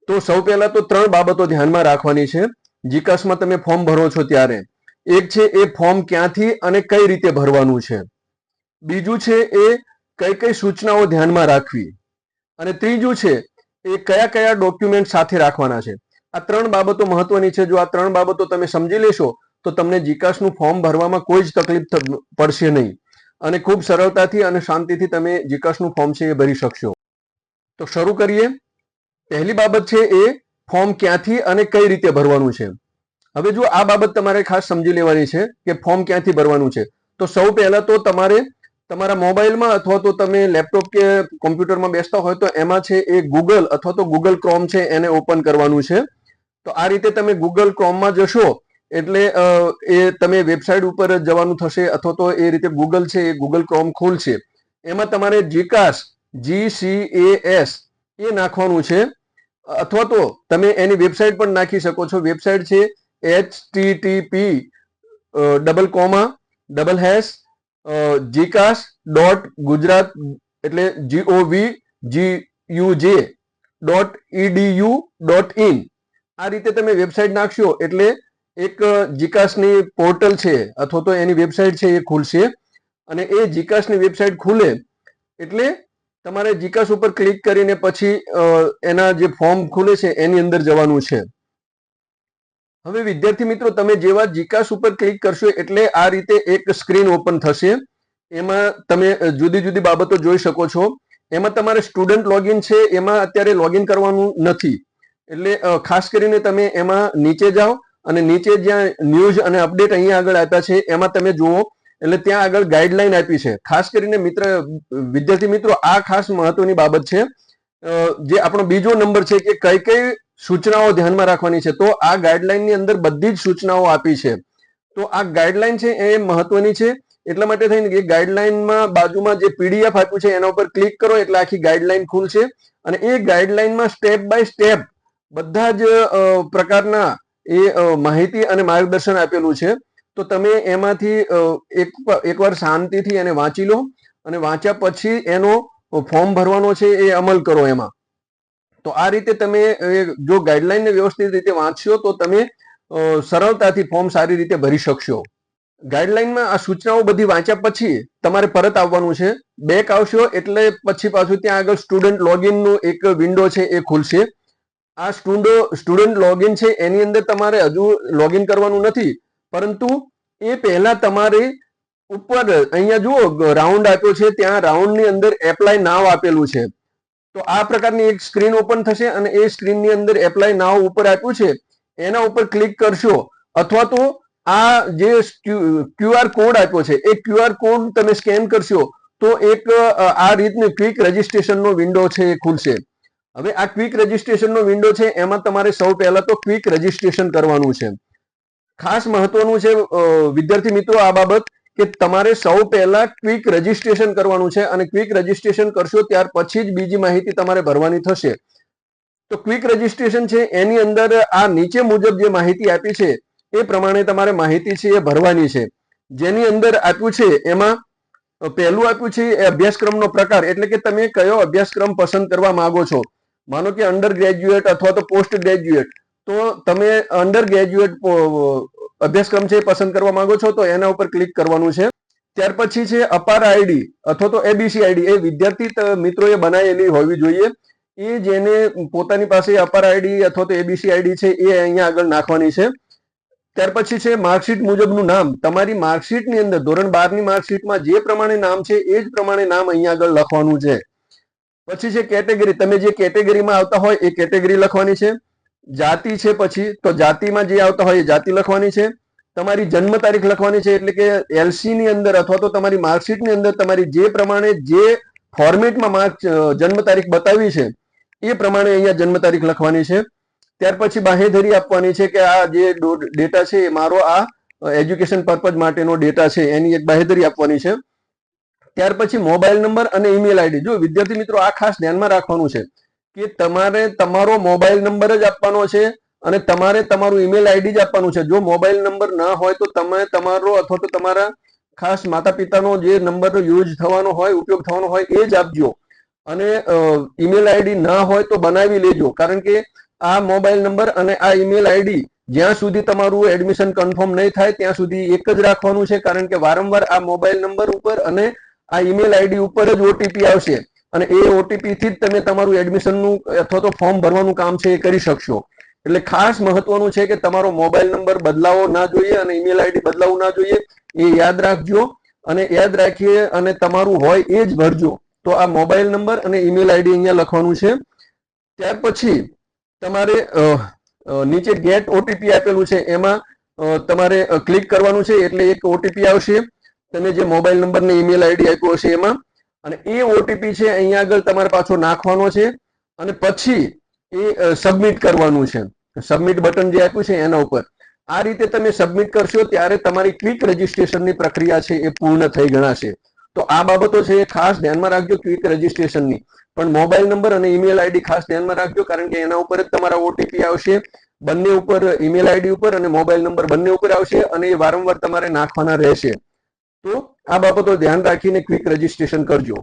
તો સૌ પહેલા તો ત્રણ બાબતો ધ્યાનમાં રાખવાની છે જીકાસમાં તમે ફોર્મ ભરો છો ત્યારે. એક છે એ ફોર્મ ક્યાંથી અને કઈ રીતે ભરવાનું છે. બીજું છે એ કઈ કઈ સૂચનાઓ ધ્યાનમાં રાખવી. અને ત્રીજું છે એ કયા કયા ડોક્યુમેન્ટ સાથે રાખવાના છે. આ ત્રણ બાબતો મહત્વની છે. જો આ ત્રણ બાબતો તમે સમજી લેશો તો તમને જીકાસનું ફોર્મ ભરવામાં કોઈ જ તકલીફ પડશે નહીં અને ખૂબ સરળતાથી અને શાંતિથી તમે જીકાસનું ફોર્મ છે એ ભરી શકશો. તો શરૂ કરીએ. પહેલી બાબત છે એ ફોર્મ ક્યાંથી અને કઈ રીતે ભરવાનું છે. હવે જો આ બાબત તમારે ખાસ સમજી લેવાની છે કે ફોર્મ ક્યાંથી ભરવાનું છે. તો સૌ પહેલા તો તમારે તમારા મોબાઈલમાં અથવા તો તમે લેપટોપ કે કોમ્પ્યુટરમાં બેસતા હોય તો એમાં છે એ ગૂગલ અથવા તો ગૂગલ ક્રોમ છે એને ઓપન કરવાનું છે. તો આ રીતે તમે ગૂગલ ક્રોમમાં જશો એટલે એ તમે વેબસાઇટ ઉપર જવાનું થશે અથવા તો એ રીતે ગૂગલ છે એ ગૂગલ ક્રોમ ખોલશે. એમાં તમારે જીકાસ GCAS એ નાખવાનું છે અથવા તો તમે એની વેબસાઇટ પણ નાખી શકો છો. વેબસાઇટ છે http://gcas.gujarat એટલે govguj.edu.in આ રીતે તમે વેબસાઇટ નાખશો એટલે એક જીકાસની પોર્ટલ છે અથવા તો એની વેબસાઇટ છે એ ખુલશે. અને એ જીકાસની વેબસાઇટ ખુલે એટલે તમારે જીકાસ ઉપર ક્લિક કરીને પછી એના જે ફોર્મ ખુલે છે એની અંદર જવાનું છે. હવે વિદ્યાર્થી મિત્રો તમે જેવા જીકાસ ઉપર ક્લિક કરશો એટલે આ રીતે એક સ્ક્રીન ઓપન થશે. એમાં તમે જુદી જુદી બાબતો જોઈ શકો છો. એમાં તમારે સ્ટુડન્ટ લોગિન છે એમાં અત્યારે લોગિન કરવાનું નથી એટલે ખાસ કરીને તમે એમાં નીચે જાઓ અને નીચે જ્યાં ન્યૂઝ અને અપડેટ અહીંયા આગળ આપ્યા છે એમાં તમે જુઓ એટલે ત્યાં આગળ ગાઈડલાઈન આપી છે. ખાસ કરીને વિદ્યાર્થી મિત્રો આ ખાસ મહત્વની બાબત છે. જે આપણો બીજો નંબર છે કે કઈ કઈ સૂચનાઓ ધ્યાનમાં રાખવાની છે. તો આ ગાઈડલાઈનની અંદર બધી જ સૂચનાઓ આપી છે. તો આ ગાઈડલાઈન છે એ મહત્વની છે એટલા માટે થઈને કે ગાઈડલાઈનમાં બાજુમાં જે PDF આપ્યું છે એના ઉપર ક્લિક કરો એટલે આખી ગાઈડલાઈન ખુલશે અને એ ગાઈડલાઈનમાં સ્ટેપ બાય સ્ટેપ બધા જ પ્રકારના એ માહિતી અને માર્ગદર્શન આપેલું છે. તો તમે એમાંથી એકવાર શાંતિથી એને વાંચી લો અને વાંચ્યા પછી એનો ફોર્મ ભરવાનો છે એ અમલ કરો એમાં. તો આ રીતે તમે જો ગાઈડલાઈનને વ્યવસ્થિત રીતે વાંચશો તો તમે સરળતાથી ફોર્મ સારી રીતે ભરી શકશો. ગાઈડલાઈનમાં આ સૂચનાઓ બધી વાંચ્યા પછી તમારે પરત આવવાનું છે. બેક આવશો એટલે પછી પાછું ત્યાં આગળ સ્ટુડન્ટ લોગિનનું એક વિન્ડો છે એ ખુલશે. આ સ્ટુડન્ટ લોગિન છે એની અંદર તમારે હજુ લોગિન કરવાનું નથી પરંતુ એ પહેલા તમારે ઉપર અહીંયા જુઓ રાઉન્ડ આપ્યો છે ત્યાં રાઉન્ડની અંદર એપ્લાય નાવ આપેલું છે. તો આ પ્રકારની એક સ્ક્રીન ઓપન થશે અને એ સ્ક્રીનની અંદર એપ્લાય નાવ ઉપર આપ્યું છે એના ઉપર ક્લિક કરશો અથવા તો આ જે QR કોડ આપ્યો છે એ QR કોડ તમે સ્કેન કરશો તો એક આ રીતની ક્વિક રજિસ્ટ્રેશનનો વિન્ડો છે એ ખુલશે. હવે આ ક્વિક રજિસ્ટ્રેશનનો વિન્ડો છે એમાં તમારે સૌ પહેલા તો ક્વિક રજિસ્ટ્રેશન કરવાનું છે. ખાસ મહત્વનું છે વિદ્યાર્થી મિત્રો આ બાબત કે તમારે સૌ પહેલા ક્વિક રજિસ્ટ્રેશન કરવાનું છે અને ક્વિક રજિસ્ટ્રેશન કરશો ત્યાર પછી જ બીજી માહિતી તમારે ભરવાની થશે. તો ક્વિક રજિસ્ટ્રેશન છે એની અંદર આ નીચે મુજબ જે માહિતી આપી છે એ પ્રમાણે તમારે માહિતી છે એ ભરવાની છે. જેની અંદર આપ્યું છે એમાં પહેલું આપ્યું છે એ અભ્યાસક્રમનો પ્રકાર એટલે કે તમે કયો અભ્યાસક્રમ પસંદ કરવા માંગો છો. માનો કે અંડર ગ્રેજ્યુએટ અથવા તો પોસ્ટ ગ્રેજ્યુએટ તો તમે અંડર ગ્રેજ્યુએટ અભ્યાસક્રમ છે પસંદ કરવા માંગો છો તો એના ઉપર ક્લિક કરવાનું છે. ત્યાર પછી છે અપાર આઈડી અથવા તો ABC આઈડી એ વિદ્યાર્થી મિત્રોએ બનાવેલી હોવી જોઈએ. એ જેને પોતાની પાસે અપાર આઈડી અથવા તો ABC આઈડી છે એ અહીંયા આગળ નાખવાની છે. ત્યાર પછી છે માર્કશીટ મુજબનું નામ. તમારી માર્કશીટની અંદર ધોરણ 12 ની માર્કશીટમાં જે પ્રમાણે નામ છે એ જ પ્રમાણે નામ અહીંયા આગળ લખવાનું છે. પછી છે કેટેગરી. તમે જે કેટેગરીમાં આવતા હોય એ કેટેગરી લખવાની છે. જાતિ છે પછી તો જાતિમાં જે આવતા હોય એ જાતિ લખવાની છે. તમારી જન્મ તારીખ લખવાની છે એટલે કે LC ની અંદર અથવા તો તમારી માર્કશીટની અંદર તમારી જે પ્રમાણે જે ફોર્મેટમાં જન્મ તારીખ બતાવી છે એ પ્રમાણે અહીંયા જન્મ તારીખ લખવાની છે. ત્યાર પછી બાહેધરી આપવાની છે કે આ જે ડેટા છે એ મારો આ એજ્યુકેશન પર્પઝ માટેનો ડેટા છે એની એક બાહેધરી આપવાની છે. ત્યાર પછી મોબાઈલ નંબર અને ઈમેલ આઈડી. જો વિદ્યાર્થી મિત્રો આ ખાસ ધ્યાનમાં રાખવાનું છે કે તમારે તમારો મોબાઈલ નંબર જ આપવાનો છે અને તમારે તમારું ઈમેલ આઈડી જ આપવાનું છે. જો મોબાઈલ નંબર ના હોય તો તમે તમારો અથવા તો તમારા ખાસ માતા પિતાનો જે નંબર યુઝ થવાનો હોય ઉપયોગ થવાનો હોય એ જ આપજો અને ઈમેલ આઈડી ના હોય તો બનાવી લેજો. કારણ કે આ મોબાઈલ નંબર અને આ ઈમેલ આઈડી જ્યાં સુધી તમારું એડમિશન કન્ફર્મ નહીં થાય ત્યાં સુધી એક જ રાખવાનું છે, કારણ કે વારંવાર આ મોબાઈલ નંબર ઉપર અને આ ઈમેલ આઈડી ઉપર જ ઓટીપી આવશે અને એ ઓટીપી થી જ તમે તમારું એડમિશનનું અથવા તો ફોર્મ ભરવાનું કામ છે એ કરી શકશો. એટલે ખાસ મહત્વનું છે કે તમારો મોબાઈલ નંબર બદલાવો ના જોઈએ અને ઈમેલ આઈડી બદલાવવું ના જોઈએ, એ યાદ રાખજો અને યાદ રાખીએ અને તમારું હોય એ જ ભરજો. તો આ મોબાઈલ નંબર અને ઈમેલ આઈડી અહીંયા લખવાનું છે. ત્યાર પછી તમારે નીચે ગેટ ઓટીપી આપેલું છે એમાં તમારે ક્લિક કરવાનું છે, એટલે એક ઓટીપી આવશે તમે જે મોબાઈલ નંબર ને ઈમેલ આઈડી આપ્યો હશે એમાં, અને એ ઓટીપી છે અહીંયા આગળ તમારે પાછો નાખવાનો છે અને પછી એ સબમિટ કરવાનું છે. સબમિટ બટન જે આપ્યું છે એના ઉપર આ રીતે તમે સબમિટ કરશો ત્યારે તમારી ક્વિક રજીસ્ટ્રેશનની પ્રક્રિયા છે એ પૂર્ણ થઈ ગણાશે. તો આ બાબતો છે એ ખાસ ધ્યાનમાં રાખજો ક્વિક રજીસ્ટ્રેશનની. પણ મોબાઈલ નંબર અને ઈમેલ આઈડી ખાસ ધ્યાનમાં રાખજો, કારણ કે એના ઉપર જ તમારા ઓટીપી આવશે. બંને ઉપર ઈમેલ આઈડી ઉપર અને મોબાઈલ નંબર બંને ઉપર આવશે અને એ વારંવાર તમારે નાખવાના રહેશે. તો આ બાબતો ધ્યાન રાખીને ક્વિક રજીસ્ટ્રેશન કરજો.